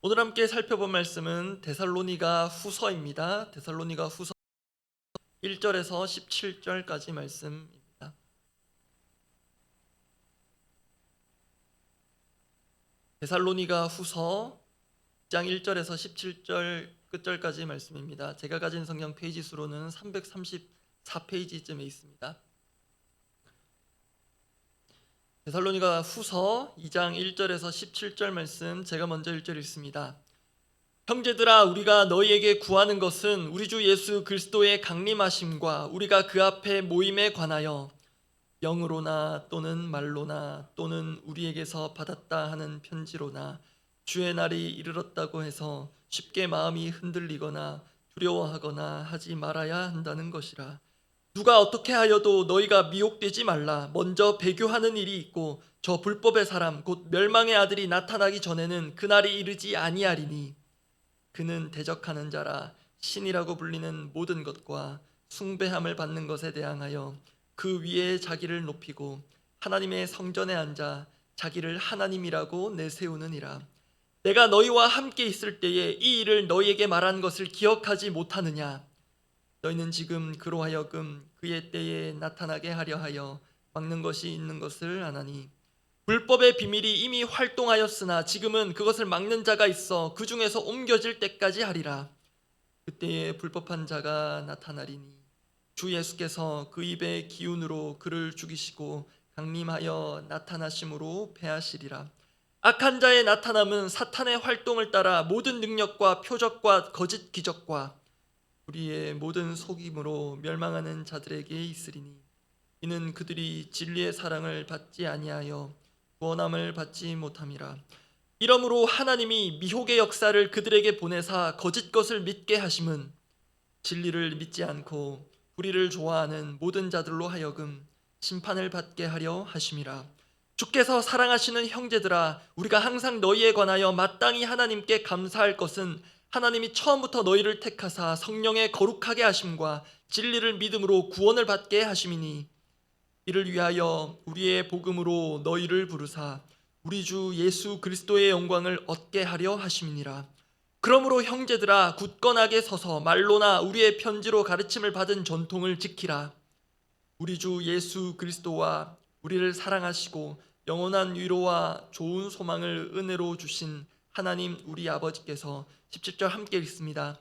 오늘 함께 살펴본 말씀은 데살로니가 후서입니다. 데살로니가 후서 1절에서 17절까지 말씀입니다. 데살로니가 후서 1장 1절에서 17절 끝절까지 말씀입니다. 제가 가진 성경 페이지 수로는 334페이지쯤에 있습니다. 데살로니가 후서 2장 1절에서 17절 말씀, 제가 먼저 1절 읽습니다. 형제들아, 우리가 너희에게 구하는 것은 우리 주 예수 그리스도의 강림하심과 우리가 그 앞에 모임에 관하여 영으로나 또는 말로나 또는 우리에게서 받았다 하는 편지로나 주의 날이 이르렀다고 해서 쉽게 마음이 흔들리거나 두려워하거나 하지 말아야 한다는 것이라. 누가 어떻게 하여도 너희가 미혹되지 말라. 먼저 배교하는 일이 있고 저 불법의 사람 곧 멸망의 아들이 나타나기 전에는 그날이 이르지 아니하리니 그는 대적하는 자라. 신이라고 불리는 모든 것과 숭배함을 받는 것에 대항하여 그 위에 자기를 높이고 하나님의 성전에 앉아 자기를 하나님이라고 내세우느니라. 내가 너희와 함께 있을 때에 이 일을 너희에게 말한 것을 기억하지 못하느냐. 너희는 지금 그로 하여금 그의 때에 나타나게 하려 하여 막는 것이 있는 것을 아나니 불법의 비밀이 이미 활동하였으나 지금은 그것을 막는 자가 있어 그 중에서 옮겨질 때까지 하리라. 그때에 불법한 자가 나타나리니 주 예수께서 그 입의 기운으로 그를 죽이시고 강림하여 나타나심으로 패하시리라. 악한 자의 나타남은 사탄의 활동을 따라 모든 능력과 표적과 거짓 기적과 우리의 모든 속임으로 멸망하는 자들에게 있으리니 이는 그들이 진리의 사랑을 받지 아니하여 구원함을 받지 못함이라. 이러므로 하나님이 미혹의 역사를 그들에게 보내사 거짓 것을 믿게 하심은 진리를 믿지 않고 불의를 좋아하는 모든 자들로 하여금 심판을 받게 하려 하심이라. 주께서 사랑하시는 형제들아, 우리가 항상 너희에 관하여 마땅히 하나님께 감사할 것은 하나님이 처음부터 너희를 택하사 성령의 거룩하게 하심과 진리를 믿음으로 구원을 받게 하심이니 이를 위하여 우리의 복음으로 너희를 부르사 우리 주 예수 그리스도의 영광을 얻게 하려 하심이니라. 그러므로 형제들아, 굳건하게 서서 말로나 우리의 편지로 가르침을 받은 전통을 지키라. 우리 주 예수 그리스도와 우리를 사랑하시고 영원한 위로와 좋은 소망을 은혜로 주신 하나님 우리 아버지께서 17절 함께 읽습니다.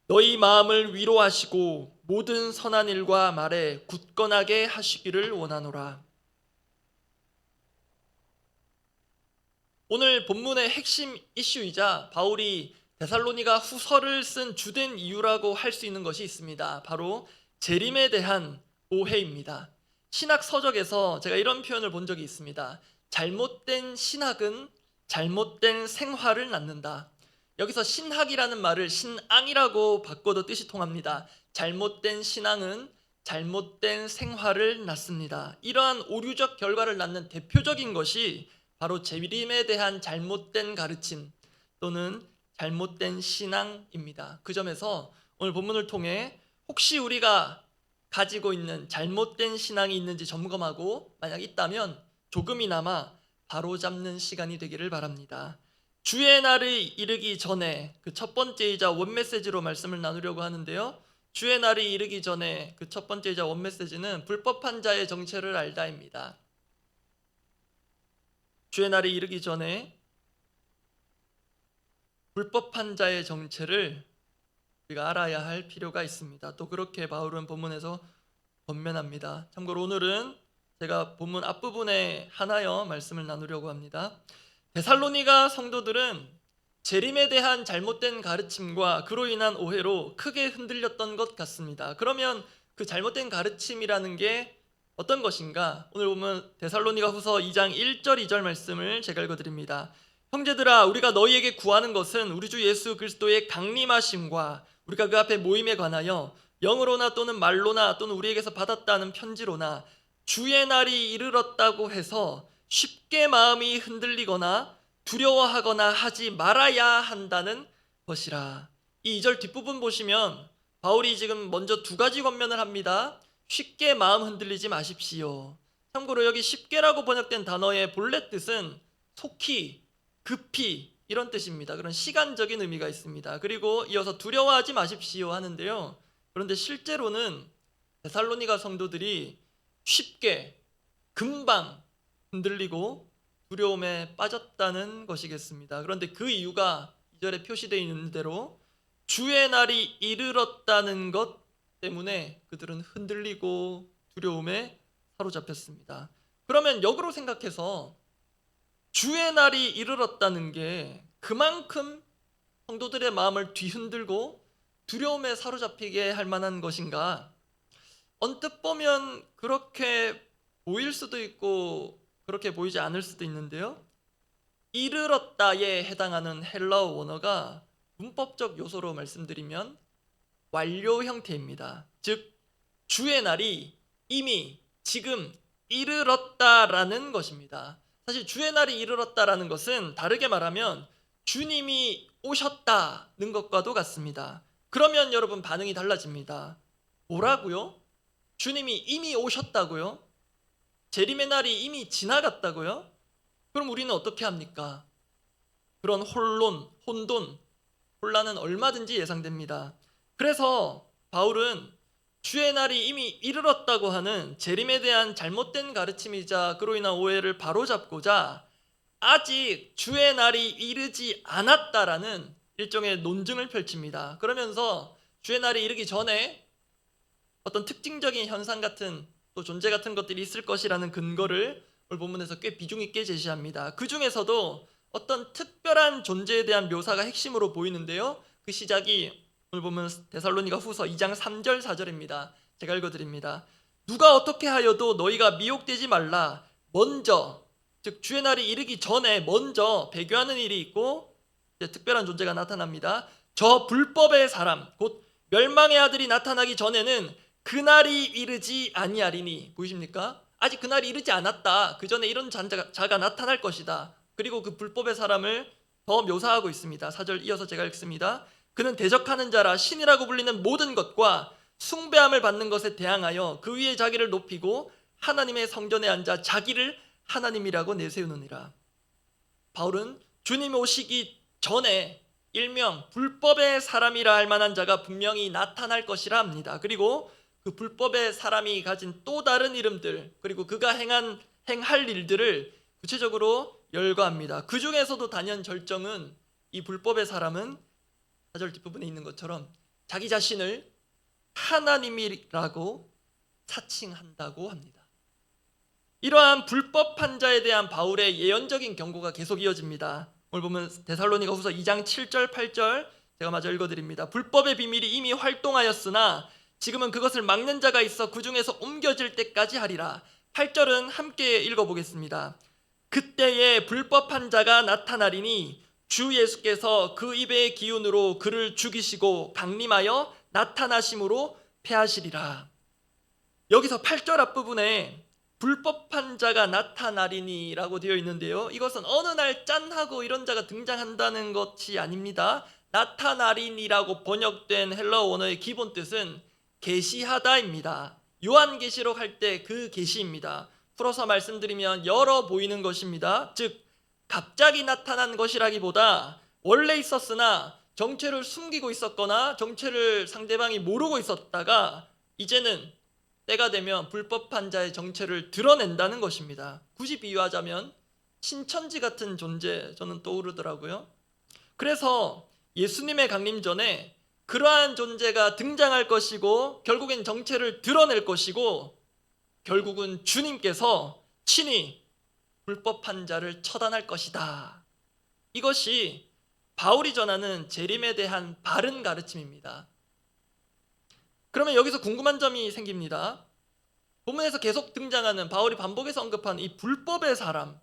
너희 마음을 위로하시고 모든 선한 일과 말에 굳건하게 하시기를 원하노라. 오늘 본문의 핵심 이슈이자 바울이 데살로니가 후서를 쓴 주된 이유라고 할 수 있는 것이 있습니다. 바로 재림에 대한 오해입니다. 신학 서적에서 제가 이런 표현을 본 적이 있습니다. 잘못된 신학은 잘못된 생활을 낳는다. 여기서 신학이라는 말을 신앙이라고 바꿔도 뜻이 통합니다. 잘못된 신앙은 잘못된 생활을 낳습니다. 이러한 오류적 결과를 낳는 대표적인 것이 바로 재림에 대한 잘못된 가르침 또는 잘못된 신앙입니다. 그 점에서 오늘 본문을 통해 혹시 우리가 가지고 있는 잘못된 신앙이 있는지 점검하고 만약 있다면 조금이나마 바로잡는 시간이 되기를 바랍니다. 주의 날이 이르기 전에 그 첫 번째이자 원 메시지로 말씀을 나누려고 하는데요. 주의 날이 이르기 전에 그 첫 번째이자 원 메시지는 불법한 자의 정체를 알다입니다. 주의 날이 이르기 전에 불법한 자의 정체를 우리가 알아야 할 필요가 있습니다. 또 그렇게 바울은 본문에서 권면합니다. 참고로 오늘은 제가 본문 앞부분에 하나여 말씀을 나누려고 합니다. 데살로니가 성도들은 재림에 대한 잘못된 가르침과 그로 인한 오해로 크게 흔들렸던 것 같습니다. 그러면 그 잘못된 가르침이라는 게 어떤 것인가? 오늘 보면 데살로니가 후서 2장 1절 2절 말씀을 제가 읽어드립니다. 형제들아, 우리가 너희에게 구하는 것은 우리 주 예수 그리스도의 강림하심과 우리가 그 앞에 모임에 관하여 영으로나 또는 말로나 또는 우리에게서 받았다는 편지로나 주의 날이 이르렀다고 해서 쉽게 마음이 흔들리거나 두려워하거나 하지 말아야 한다는 것이라. 이 2절 뒷부분 보시면 바울이 지금 먼저 두 가지 권면을 합니다. 쉽게 마음 흔들리지 마십시오. 참고로 여기 쉽게라고 번역된 단어의 본래 뜻은 속히, 급히 이런 뜻입니다. 그런 시간적인 의미가 있습니다. 그리고 이어서 두려워하지 마십시오 하는데요. 그런데 실제로는 데살로니가 성도들이 쉽게 금방 흔들리고 두려움에 빠졌다는 것이겠습니다. 그런데 그 이유가 2절에 표시되어 있는 대로 주의 날이 이르렀다는 것 때문에 그들은 흔들리고 두려움에 사로잡혔습니다. 그러면 역으로 생각해서 주의 날이 이르렀다는 게 그만큼 성도들의 마음을 뒤흔들고 두려움에 사로잡히게 할 만한 것인가? 언뜻 보면 그렇게 보일 수도 있고 그렇게 보이지 않을 수도 있는데요. 이르렀다에 해당하는 헬라어 원어가 문법적 요소로 말씀드리면 완료 형태입니다. 즉 주의 날이 이미 지금 이르렀다라는 것입니다. 사실 주의 날이 이르렀다라는 것은 다르게 말하면 주님이 오셨다는 것과도 같습니다. 그러면 여러분 반응이 달라집니다. 뭐라고요? 주님이 이미 오셨다고요? 재림의 날이 이미 지나갔다고요? 그럼 우리는 어떻게 합니까? 그런 혼돈, 혼란은 얼마든지 예상됩니다. 그래서 바울은 주의 날이 이미 이르렀다고 하는 재림에 대한 잘못된 가르침이자 그로 인한 오해를 바로잡고자 아직 주의 날이 이르지 않았다라는 일종의 논증을 펼칩니다. 그러면서 주의 날이 이르기 전에 어떤 특징적인 현상 같은 또 존재 같은 것들이 있을 것이라는 근거를 오늘 본문에서 꽤 비중 있게 제시합니다. 그 중에서도 어떤 특별한 존재에 대한 묘사가 핵심으로 보이는데요. 그 시작이 오늘 보면 데살로니가 후서 2장 3절 4절입니다. 제가 읽어드립니다. 누가 어떻게 하여도 너희가 미혹되지 말라. 먼저, 즉 주의 날이 이르기 전에 먼저 배교하는 일이 있고 이제 특별한 존재가 나타납니다. 저 불법의 사람, 곧 멸망의 아들이 나타나기 전에는 그날이 이르지 아니하리니. 보이십니까? 아직 그날이 이르지 않았다. 그 전에 이런 자가 나타날 것이다. 그리고 그 불법의 사람을 더 묘사하고 있습니다. 4절 이어서 제가 읽습니다. 그는 대적하는 자라 신이라고 불리는 모든 것과 숭배함을 받는 것에 대항하여 그 위에 자기를 높이고 하나님의 성전에 앉아 자기를 하나님이라고 내세우느니라. 바울은 주님 오시기 전에 일명 불법의 사람이라 할 만한 자가 분명히 나타날 것이라 합니다. 그리고 그 불법의 사람이 가진 또 다른 이름들, 그리고 그가 행할 일들을 구체적으로 열거합니다. 그 중에서도 단연 절정은 이 불법의 사람은 4절 뒷부분에 있는 것처럼 자기 자신을 하나님이라고 사칭한다고 합니다. 이러한 불법한 자에 대한 바울의 예언적인 경고가 계속 이어집니다. 오늘 보면 데살로니가 후서 2장 7절 8절 제가 마저 읽어드립니다. 불법의 비밀이 이미 활동하였으나 지금은 그것을 막는 자가 있어 그 중에서 옮겨질 때까지 하리라. 8절은 함께 읽어보겠습니다. 그때에 불법한 자가 나타나리니 주 예수께서 그 입의 기운으로 그를 죽이시고 강림하여 나타나심으로 패하시리라. 여기서 8절 앞부분에 불법한 자가 나타나리니 라고 되어 있는데요. 이것은 어느 날 짠하고 이런 자가 등장한다는 것이 아닙니다. 나타나리니라고 번역된 헬라어 원어의 기본 뜻은 계시하다입니다. 요한계시록 할 때 그 계시입니다. 풀어서 말씀드리면 열어 보이는 것입니다. 즉 갑자기 나타난 것이라기보다 원래 있었으나 정체를 숨기고 있었거나 정체를 상대방이 모르고 있었다가 이제는 때가 되면 불법한 자의 정체를 드러낸다는 것입니다. 굳이 비유하자면 신천지 같은 존재 저는 떠오르더라고요. 그래서 예수님의 강림 전에 그러한 존재가 등장할 것이고 결국엔 정체를 드러낼 것이고 결국은 주님께서 친히 불법한 자를 처단할 것이다. 이것이 바울이 전하는 재림에 대한 바른 가르침입니다. 그러면 여기서 궁금한 점이 생깁니다. 본문에서 계속 등장하는 바울이 반복해서 언급한 이 불법의 사람,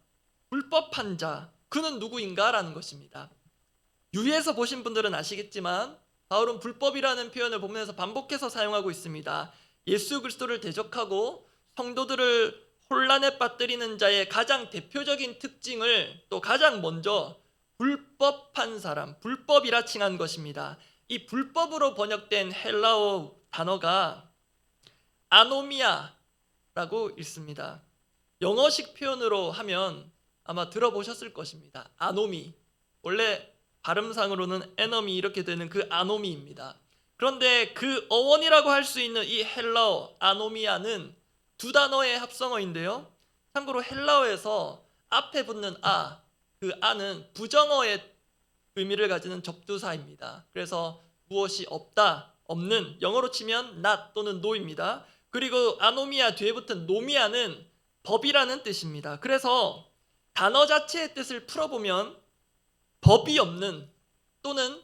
불법한 자, 그는 누구인가? 라는 것입니다. 유의해서 보신 분들은 아시겠지만 바울은 불법이라는 표현을 본문에서 반복해서 사용하고 있습니다. 예수 그리스도를 대적하고 성도들을 혼란에 빠뜨리는 자의 가장 대표적인 특징을 또 가장 먼저 불법한 사람, 불법이라 칭한 것입니다. 이 불법으로 번역된 헬라어 단어가 아노미아라고 읽습니다. 영어식 표현으로 하면 아마 들어보셨을 것입니다. 아노미. 원래 발음상으로는 에너미 이렇게 되는 그 아노미입니다. 그런데 그 어원이라고 할 수 있는 이 헬라어 아노미아는 두 단어의 합성어인데요. 참고로 헬라어에서 앞에 붙는 그 아는 부정어의 의미를 가지는 접두사입니다. 그래서 무엇이 없다, 없는, 영어로 치면 not 또는 no입니다. 그리고 아노미아 뒤에 붙은 노미아는 법이라는 뜻입니다. 그래서 단어 자체의 뜻을 풀어보면 법이 없는 또는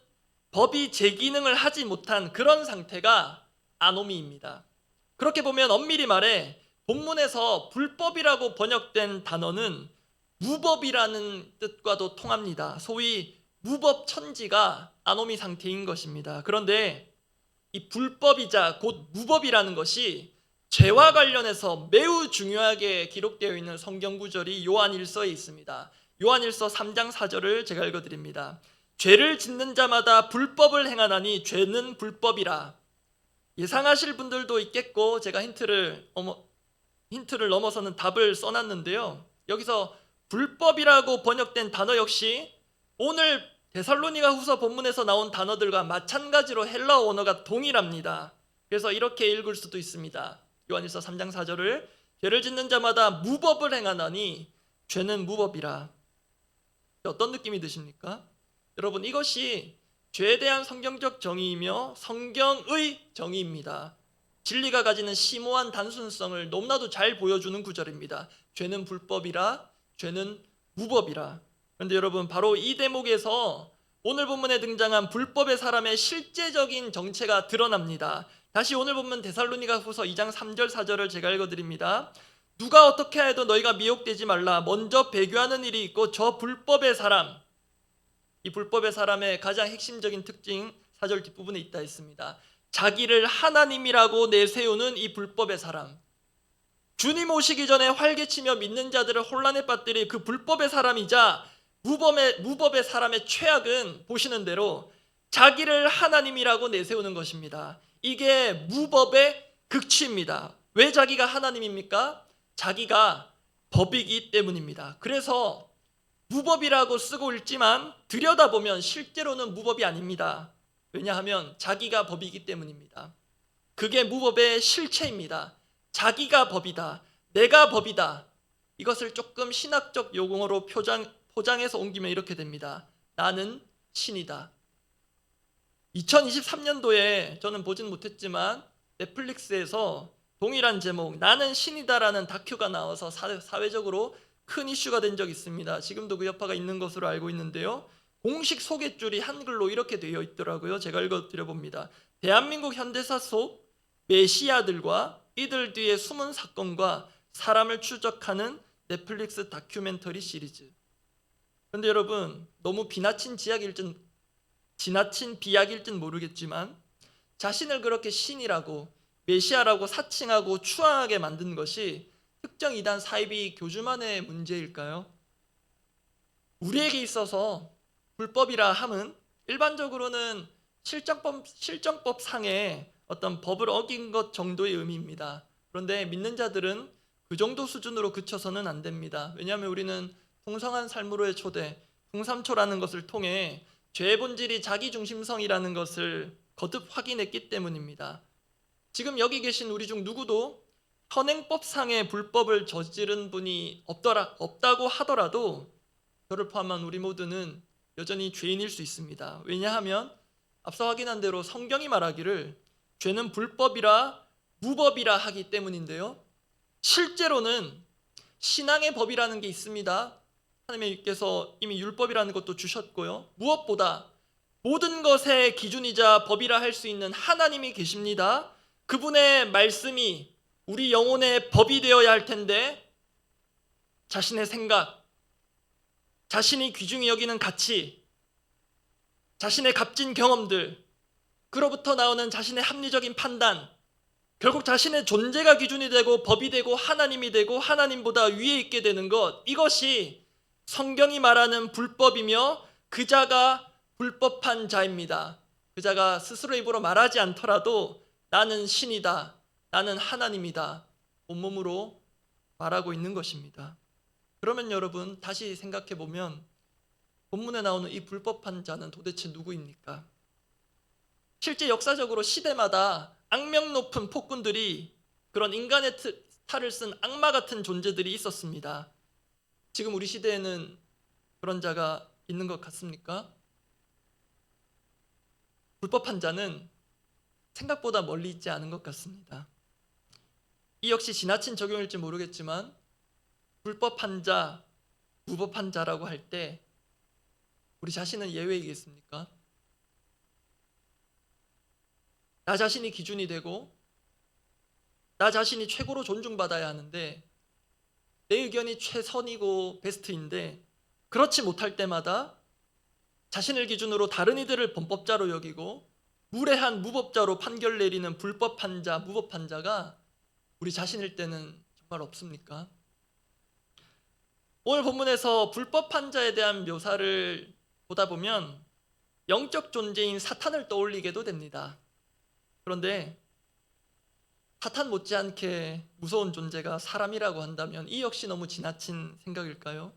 법이 제 기능을 하지 못한 그런 상태가 아노미입니다. 그렇게 보면 엄밀히 말해 본문에서 불법이라고 번역된 단어는 무법이라는 뜻과도 통합니다. 소위 무법천지가 아노미 상태인 것입니다. 그런데 이 불법이자 곧 무법이라는 것이 죄와 관련해서 매우 중요하게 기록되어 있는 성경 구절이 요한일서에 있습니다. 요한일서 3장 4절을 제가 읽어드립니다. 죄를 짓는 자마다 불법을 행하나니 죄는 불법이라. 예상하실 분들도 있겠고 제가 힌트를 넘어서는 답을 써놨는데요. 여기서 불법이라고 번역된 단어 역시 오늘 데살로니가 후서 본문에서 나온 단어들과 마찬가지로 헬라어 원어가 동일합니다. 그래서 이렇게 읽을 수도 있습니다. 요한일서 3장 4절을 죄를 짓는 자마다 무법을 행하나니 죄는 무법이라. 어떤 느낌이 드십니까? 여러분, 이것이 죄에 대한 성경적 정의이며 성경의 정의입니다. 진리가 가지는 심오한 단순성을 너무나도 잘 보여주는 구절입니다. 죄는 불법이라, 죄는 무법이라. 그런데 여러분, 바로 이 대목에서 오늘 본문에 등장한 불법의 사람의 실제적인 정체가 드러납니다. 다시 오늘 본문 데살로니가 후서 2장 3절 4절을 제가 읽어드립니다. 누가 어떻게 해도 너희가 미혹되지 말라. 먼저 배교하는 일이 있고 저 불법의 사람, 이 불법의 사람의 가장 핵심적인 특징 4절 뒷부분에 있다 했습니다. 자기를 하나님이라고 내세우는 이 불법의 사람, 주님 오시기 전에 활개치며 믿는 자들을 혼란에 빠뜨릴 그 불법의 사람이자 무법의 사람의 최악은 보시는 대로 자기를 하나님이라고 내세우는 것입니다. 이게 무법의 극치입니다. 왜 자기가 하나님입니까? 자기가 법이기 때문입니다. 그래서 무법이라고 쓰고 읽지만 들여다보면 실제로는 무법이 아닙니다. 왜냐하면 자기가 법이기 때문입니다. 그게 무법의 실체입니다. 자기가 법이다, 내가 법이다. 이것을 조금 신학적 용어로 포장해서 옮기면 이렇게 됩니다. 나는 신이다. 2023년도에 저는 보진 못했지만 넷플릭스에서 동일한 제목 나는 신이다라는 다큐가 나와서 사회적으로 큰 이슈가 된 적이 있습니다. 지금도 그 여파가 있는 것으로 알고 있는데요. 공식 소개줄이 한글로 이렇게 되어 있더라고요. 제가 읽어드려봅니다. 대한민국 현대사 속 메시아들과 이들 뒤에 숨은 사건과 사람을 추적하는 넷플릭스 다큐멘터리 시리즈. 그런데 여러분, 너무 지나친 비약일진 모르겠지만 자신을 그렇게 신이라고 메시아라고 사칭하고 추앙하게 만든 것이 특정 이단 사이비 교주만의 문제일까요? 우리에게 있어서 불법이라 함은 일반적으로는 실정법 상의 어떤 법을 어긴 것 정도의 의미입니다. 그런데 믿는 자들은 그 정도 수준으로 그쳐서는 안 됩니다. 왜냐하면 우리는 풍성한 삶으로의 초대, 풍삼초라는 것을 통해 죄의 본질이 자기중심성이라는 것을 거듭 확인했기 때문입니다. 지금 여기 계신 우리 중 누구도 현행법상의 불법을 저지른 분이 없다고 하더라도 저를 포함한 우리 모두는 여전히 죄인일 수 있습니다. 왜냐하면 앞서 확인한 대로 성경이 말하기를 죄는 불법이라 무법이라 하기 때문인데요. 실제로는 신앙의 법이라는 게 있습니다. 하나님께서 이미 율법이라는 것도 주셨고요. 무엇보다 모든 것의 기준이자 법이라 할 수 있는 하나님이 계십니다. 그분의 말씀이 우리 영혼의 법이 되어야 할 텐데 자신의 생각, 자신이 귀중히 여기는 가치, 자신의 값진 경험들, 그로부터 나오는 자신의 합리적인 판단, 결국 자신의 존재가 기준이 되고 법이 되고 하나님이 되고 하나님보다 위에 있게 되는 것, 이것이 성경이 말하는 불법이며 그 자가 불법한 자입니다. 그 자가 스스로 입으로 말하지 않더라도 나는 신이다, 나는 하나님이다 온몸으로 말하고 있는 것입니다. 그러면 여러분 다시 생각해 보면 본문에 나오는 이 불법한 자는 도대체 누구입니까? 실제 역사적으로 시대마다 악명 높은 폭군들이 그런 인간의 탈을 쓴 악마 같은 존재들이 있었습니다. 지금 우리 시대에는 그런 자가 있는 것 같습니까? 불법한 자는 생각보다 멀리 있지 않은 것 같습니다. 이 역시 지나친 적용일지 모르겠지만 불법한 자, 무법한 자라고 할 때 우리 자신은 예외이겠습니까? 나 자신이 기준이 되고 나 자신이 최고로 존중받아야 하는데 내 의견이 최선이고 베스트인데 그렇지 못할 때마다 자신을 기준으로 다른 이들을 범법자로 여기고 무례한 무법자로 판결 내리는 불법한 자, 무법한 자가 우리 자신일 때는 정말 없습니까? 오늘 본문에서 불법한 자에 대한 묘사를 보다 보면 영적 존재인 사탄을 떠올리게도 됩니다. 그런데 사탄 못지않게 무서운 존재가 사람이라고 한다면 이 역시 너무 지나친 생각일까요?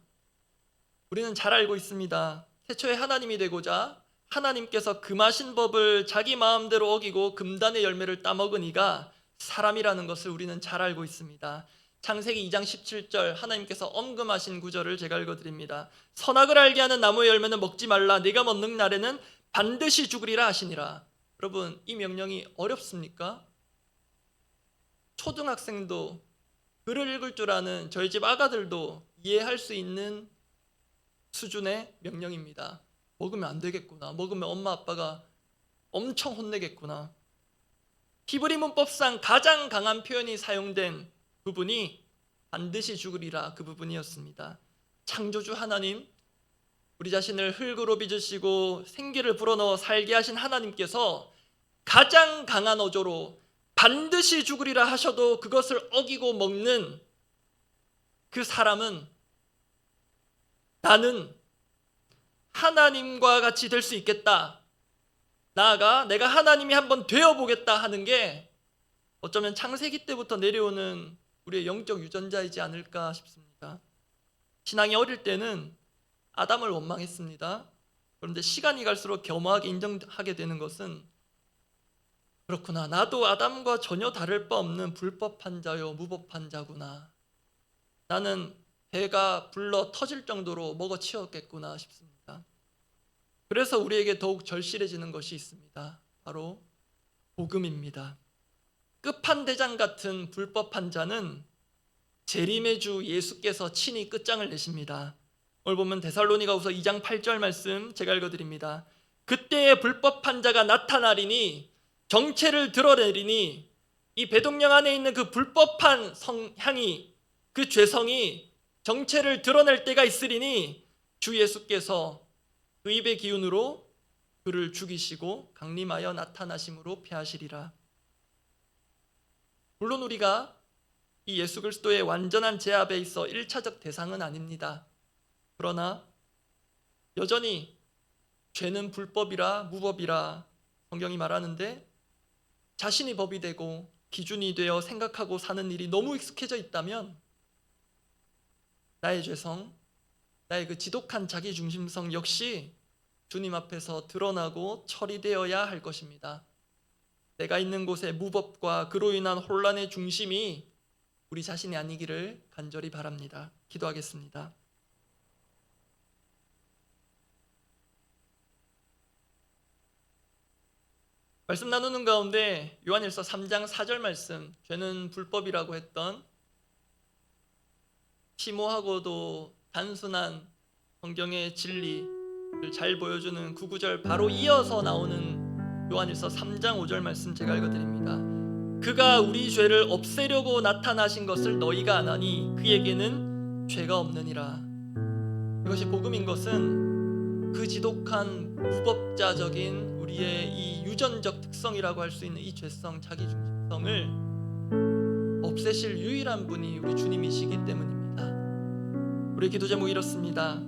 우리는 잘 알고 있습니다. 태초에 하나님이 되고자 하나님께서 금하신 법을 자기 마음대로 어기고 금단의 열매를 따먹은 이가 사람이라는 것을 우리는 잘 알고 있습니다. 창세기 2장 17절 하나님께서 엄금하신 구절을 제가 읽어드립니다. 선악을 알게 하는 나무의 열매는 먹지 말라. 네가 먹는 날에는 반드시 죽으리라 하시니라. 여러분, 이 명령이 어렵습니까? 초등학생도 글을 읽을 줄 아는 저희 집 아가들도 이해할 수 있는 수준의 명령입니다. 먹으면 안 되겠구나. 먹으면 엄마 아빠가 엄청 혼내겠구나. 히브리 문법상 가장 강한 표현이 사용된 부분이 반드시 죽으리라 그 부분이었습니다. 창조주 하나님, 우리 자신을 흙으로 빚으시고 생기를 불어넣어 살게 하신 하나님께서 가장 강한 어조로 반드시 죽으리라 하셔도 그것을 어기고 먹는 그 사람은 나는 하나님과 같이 될 수 있겠다. 나아가 내가 하나님이 한번 되어보겠다 하는 게 어쩌면 창세기 때부터 내려오는 우리의 영적 유전자이지 않을까 싶습니다. 신앙이 어릴 때는 아담을 원망했습니다. 그런데 시간이 갈수록 겸허하게 인정하게 되는 것은 그렇구나. 나도 아담과 전혀 다를 바 없는 불법한 자요 무법한 자구나. 나는 배가 불러 터질 정도로 먹어치웠겠구나 싶습니다. 그래서 우리에게 더욱 절실해지는 것이 있습니다. 바로 복음입니다. 끝판대장 같은 불법한 자는 재림의 주 예수께서 친히 끝장을 내십니다. 오늘 보면 데살로니가후서 2장 8절 말씀 제가 읽어드립니다. 그때의 불법한 자가 나타나리니 정체를 드러내리니 이 배동령 안에 있는 그 불법한 성향이 그 죄성이 정체를 드러낼 때가 있으리니 주 예수께서 그 입의 기운으로 그를 죽이시고 강림하여 나타나심으로 패하시리라. 물론 우리가 이 예수 그리스도의 완전한 제압에 있어 1차적 대상은 아닙니다. 그러나 여전히 죄는 불법이라 무법이라 성경이 말하는데 자신이 법이 되고 기준이 되어 생각하고 사는 일이 너무 익숙해져 있다면 나의 죄성, 나의 그 지독한 자기중심성 역시 주님 앞에서 드러나고 처리되어야 할 것입니다. 내가 있는 곳의 무법과 그로 인한 혼란의 중심이 우리 자신이 아니기를 간절히 바랍니다. 기도하겠습니다. 말씀 나누는 가운데 요한일서 3장 4절 말씀, 죄는 불법이라고 했던 심오하고도 단순한 성경의 진리를 잘 보여주는 그 구절 바로 이어서 나오는 요한일서 3장 5절 말씀 제가 읽어드립니다. 그가 우리 죄를 없애려고 나타나신 것을 너희가 아나니 그에게는 죄가 없느니라. 이것이 복음인 것은 그 지독한 무법자적인 우리의 이 유전적 특성이라고 할 수 있는 이 죄성, 자기중심성을 없애실 유일한 분이 우리 주님이시기 때문입니다. 우리의 기도 제목이 이렇습니다.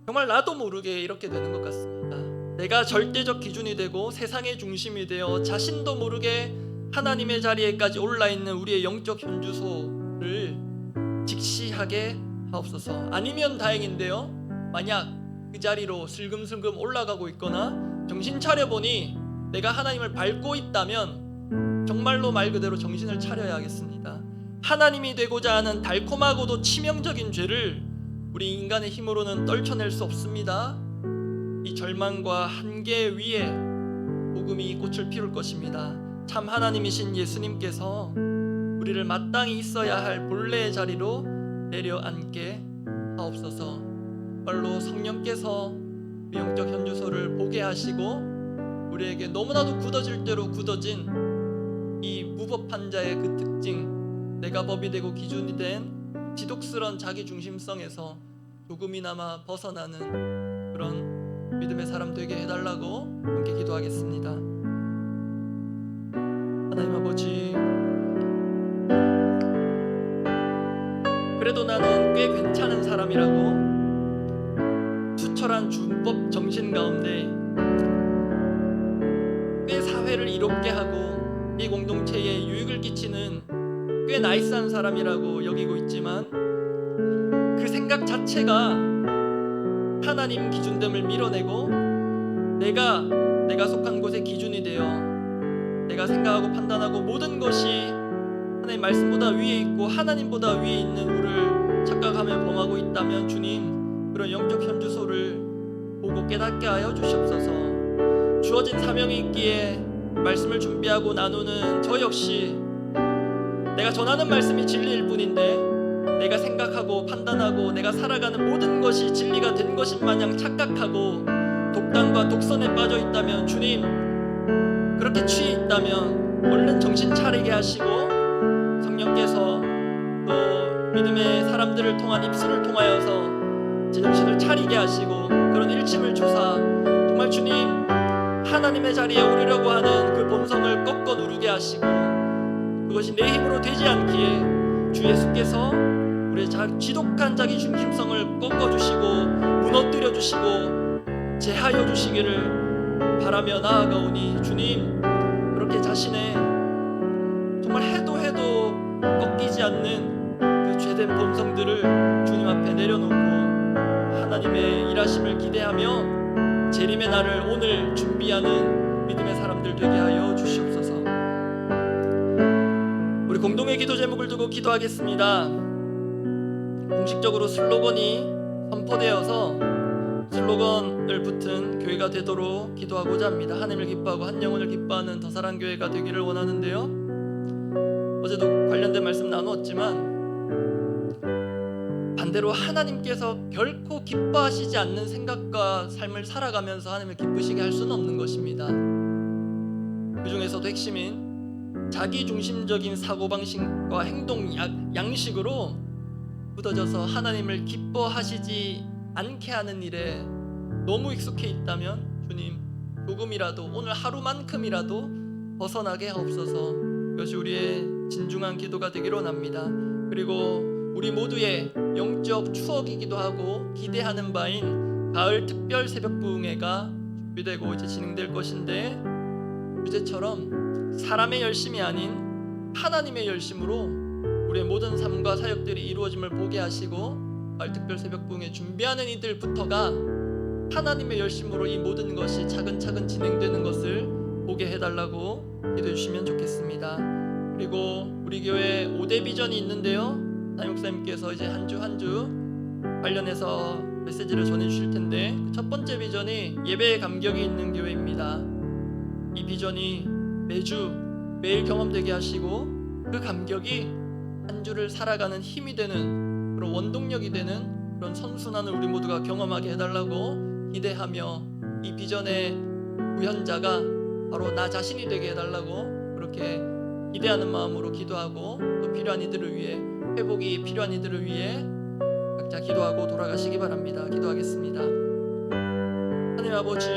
정말 나도 모르게 이렇게 되는 것 같습니다. 내가 절대적 기준이 되고 세상의 중심이 되어 자신도 모르게 하나님의 자리에까지 올라있는 우리의 영적 현주소를 직시하게 하옵소서. 아니면 다행인데요, 만약 그 자리로 슬금슬금 올라가고 있거나 정신 차려보니 내가 하나님을 밟고 있다면 정말로 말 그대로 정신을 차려야 하겠습니다. 하나님이 되고자 하는 달콤하고도 치명적인 죄를 우리 인간의 힘으로는 떨쳐낼 수 없습니다. 이 절망과 한계 위에 복음이 꽃을 피울 것입니다. 참 하나님이신 예수님께서 우리를 마땅히 있어야 할 본래의 자리로 내려앉게 하옵소서. 정말로 성령께서 우리 영적 현주소를 보게 하시고 우리에게 너무나도 굳어질 대로 굳어진 이 무법한 자의 그 특징, 내가 법이 되고 기준이 된 지독스러운 자기 중심성에서 조금이나마 벗어나는 그런 믿음의 사람 되게 해달라고 함께 기도하겠습니다. 하나님 아버지, 그래도 나는 꽤 괜찮은 사람이라고 수철한 준법 정신 가운데 꽤 사회를 이롭게 하고 이 공동체에 유익을 끼치는 꽤 나이스한 사람이라고 여기고 있지만 그 생각 자체가 하나님 기준됨을 밀어내고 내가 속한 곳의 기준이 되어 내가 생각하고 판단하고 모든 것이 하나님 말씀보다 위에 있고 하나님보다 위에 있는 우를 착각하며 범하고 있다면 주님, 그런 영적 현주소를 보고 깨닫게 하여 주시옵소서. 주어진 사명이 있기에 말씀을 준비하고 나누는 저 역시 내가 전하는 말씀이 진리일 뿐인데 내가 생각하고 판단하고 내가 살아가는 모든 것이 진리가 된 것인 마냥 착각하고 독단과 독선에 빠져 있다면 주님, 그렇게 취해 있다면 얼른 정신 차리게 하시고 성령께서 또 믿음의 사람들을 통한 입술을 통하여서 제정신을 차리게 하시고 그런 일침을 주사 정말 주님, 하나님의 자리에 오르려고 하는 그 본성을 꺾어 누르게 하시고 그것이 내 힘으로 되지 않기에 주 예수께서 우리의 지독한 자기 중심성을 꺾어주시고 무너뜨려주시고 제하여 주시기를 바라며 나아가오니 주님, 그렇게 자신의 정말 해도 꺾이지 않는 그 죄된 본성들을 주님 앞에 내려놓고 하나님의 일하심을 기대하며 재림의 날을 오늘 준비하는 믿음의 사람들 되게 하여 주시옵소서. 우리 공동의 기도 제목을 두고 기도하겠습니다. 공식적으로 슬로건이 선포되어서 슬로건을 붙은 교회가 되도록 기도하고자 합니다. 하나님을 기뻐하고 한 영혼을 기뻐하는 더사랑교회가 되기를 원하는데요, 어제도 관련된 말씀 나누었지만 반대로 하나님께서 결코 기뻐하시지 않는 생각과 삶을 살아가면서 하나님을 기쁘시게 할 수는 없는 것입니다. 그 중에서도 핵심인 자기중심적인 사고방식과 행동 양식으로 굳어져서 하나님을 기뻐하시지 않게 하는 일에 너무 익숙해 있다면 주님, 조금이라도 오늘 하루만큼이라도 벗어나게 하옵소서. 이것이 우리의 진중한 기도가 되기를 원합니다. 그리고 우리 모두의 영적 추억이기도 하고 기대하는 바인 가을 특별 새벽 부흥회가 준비되고 이제 진행될 것인데 주제처럼 사람의 열심이 아닌 하나님의 열심으로 우리의 모든 삶과 사역들이 이루어짐을 보게 하시고 가을 특별 새벽 부흥회 준비하는 이들부터가 하나님의 열심으로 이 모든 것이 차근차근 진행되는 것을 보게 해달라고 기도해 주시면 좋겠습니다. 그리고 우리 교회 5대 비전이 있는데요, 담임 목사님께서 이제 한 주 한 주 관련해서 메시지를 전해 주실 텐데 첫 번째 비전이 예배의 감격이 있는 교회입니다. 이 비전이 매일 경험되게 하시고 그 감격이 한 주를 살아가는 힘이 되는 그런 원동력이 되는 그런 선순환을 우리 모두가 경험하게 해달라고 기대하며 이 비전의 구현자가 바로 나 자신이 되게 해달라고 그렇게 기대하는 마음으로 기도하고 또 필요한 이들을 위해, 회복이 필요한 이들을 위해 각자 기도하고 돌아가시기 바랍니다. 기도하겠습니다. 하나님 아버지,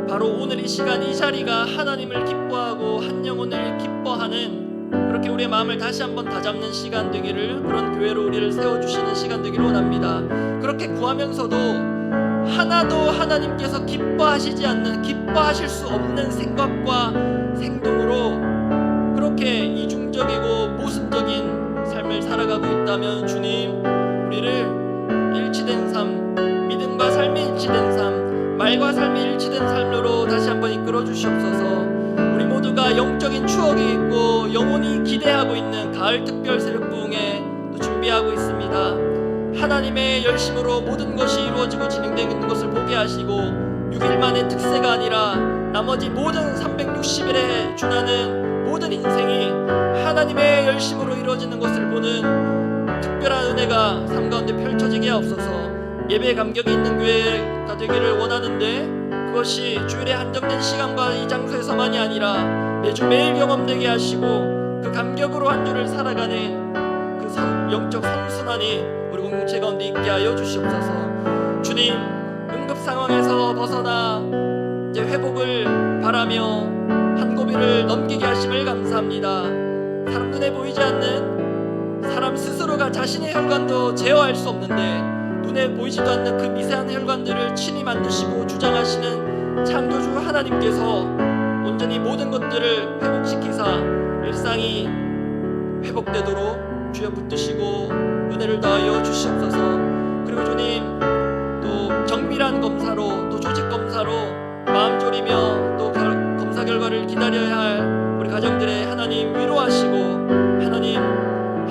바로 오늘 이 시간 이 자리가 하나님을 기뻐하고 한 영혼을 기뻐하는 그렇게 우리의 마음을 다시 한번 다잡는 시간 되기를, 그런 교회로 우리를 세워주시는 시간 되기를 원합니다. 그렇게 구하면서도 하나도 하나님께서 기뻐하시지 않는, 기뻐하실 수 없는 생각과 행동으로 그렇게 이중적이고 모습적인 삶을 살아가고 있다면 주님, 우리를 일치된 삶, 삶이 일치된 삶으로 다시 한번 이끌어 주시옵소서. 우리 모두가 영적인 추억이 있고 영원히 기대하고 있는 가을 특별 새벽 부흥에 또 준비하고 있습니다. 하나님의 열심으로 모든 것이 이루어지고 진행되는 것을 보게 하시고 6일만의 특세가 아니라 나머지 모든 360일에 준하는 모든 인생이 하나님의 열심으로 이루어지는 것을 보는 특별한 은혜가 삶 가운데 펼쳐지게 하옵소서. 예배 감격이 있는 교회가 되기를 원하는데 그것이 주일에 한정된 시간과 이 장소에서만이 아니라 매주 매일 경험되게 하시고 그 감격으로 한 주를 살아가는 그 영적 선순환이 우리 공동체 가운데 있게 하여 주시옵소서. 주님, 응급 상황에서 벗어나 이제 회복을 바라며 한 고비를 넘기게 하심을 감사합니다. 사람 눈에 보이지 않는 사람 스스로가 자신의 혈관도 제어할 수 없는데 눈에 보이지도 않는 그 미세한 혈관들을 친히 만드시고 주장하시는 창조주 하나님께서 온전히 모든 것들을 회복시키사 일상이 회복되도록 주여 붙드시고 은혜를 더하여 주시옵소서. 그리고 주님, 또 정밀한 검사로 또 조직 검사로 마음 졸이며 또 검사 결과를 기다려야 할 우리 가정들의 하나님 위로하시고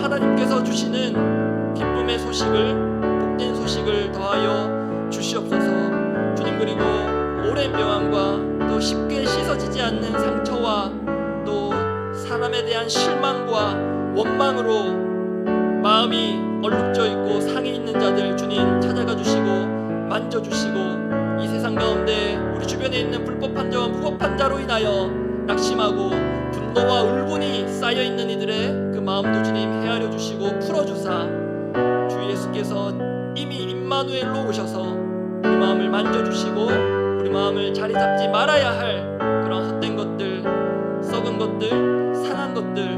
하나님께서 주시는 기쁨의 소식을 복된 소식을 더하여 주시옵소서. 주님, 그리고 오랜 병환과 또 쉽게 씻어지지 않는 상처와 또 사람에 대한 실망과 원망으로 마음이 얼룩져 있고 상해 있는 자들 주님 찾아가 주시고 만져주시고 이 세상 가운데 우리 주변에 있는 불법한 자와 무법한 자로 인하여 낙심하고 분노와 울분이 쌓여있는 이들의 그 마음도 주님 헤아려 주시고 풀어주사 주 예수께서 이미 임마누엘로 오셔서 우리 마음을 만져주시고 우리 마음을 자리 잡지 말아야 할 그런 헛된 것들, 썩은 것들, 상한 것들